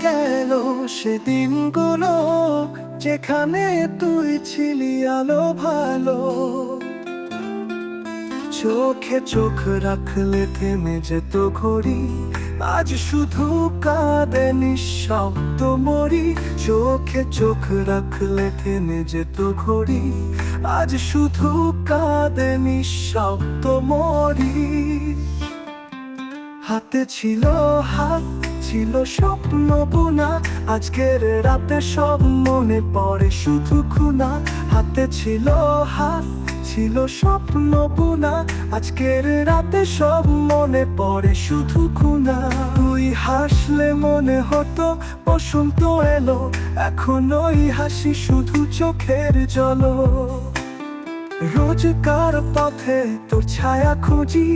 গেল সেদিনগুলো, যেখানে তুই ছিলি আলো ভালো। চোখে চোখ রাখলে থেমে যেত ঘড়ি, আজ শুধু কাঁদে নিঃশব্দ মরি। চোখে চোখ রাখলে থেমে যেত ঘড়ি, আজ শুধু কাঁদে নিঃশব্দ মরি। হাতে ছিল হাত, ছিল স্বপ্ন বোনা, আজকের রাতে সব মনে পড়ে শুধু খুনা। হাতে ছিল হাত, ছিল স্বপ্ন বোনা, আজকের রাতে সব মনে পড়ে শুধু খুনা। তুই হাসলে মনে হতো বসন্ত এলো, এখন ওই হাসি শুধু চোখের জল। রোজকার পথে তোর ছায়া খুঁজি,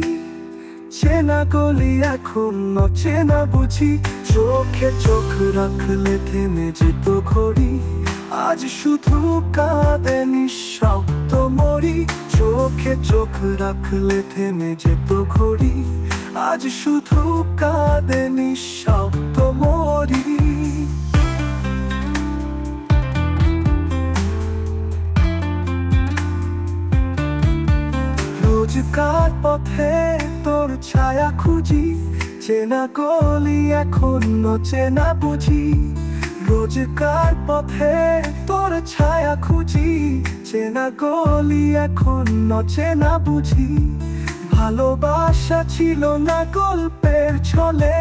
চেনা গলি এখন অচেনা বুঝি। চোখে চোখ রাখলে থেমে যেত ঘড়ি, আজ শুধু কাঁদে নিঃশব্দ মরি। চোখে চোখ রাখলে থেমে যেত ঘড়ি, আজ শুধু কাঁদে নিঃশব্দ মরি। রোজকার পথে তোর ছায়া খুঁজি, চেনা গলি এখন অচেনা বুঝি। রোজকার পথে তোর ছায়া খুঁজি, চেনা গলি এখন অচেনা বুঝি। ভালোবাসা ছিল না গল্পের ছলে,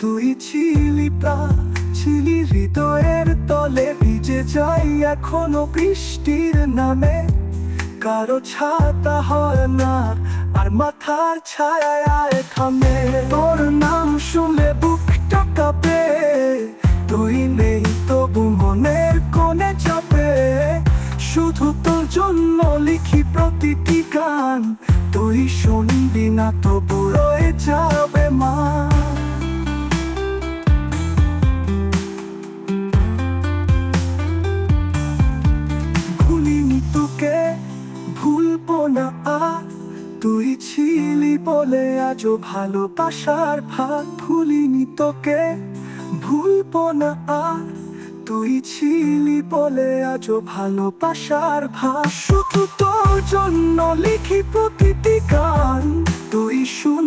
তুই ছিলি প্রাণ, ছিলি হৃদয়ের তলে। ভিজে যাই এখনো বৃষ্টির নামে, কারো ছাতা হয় না আর মাথার ছায়ায় থামে। তোর নাম শুনে বুকটা কাঁপে, তুই নেই তবু মনের কোণে চাপে। শুধু তোর জন্য লিখি প্রতিটি গান, তুই শুনবি না তবু রয়ে যাবে মা। ভুলিনি তোকে, ভুলবো না আর, তুই ছিলি বলে আজও ভালোবাসার ভাগ। ভুলিনি তোকে, ভুলবো না আর, তুই ছিলি বলে আজও ভালোবাসার ভাগ। শুধু তোর জন্য লিখি প্রতিটি গান, তুই শুন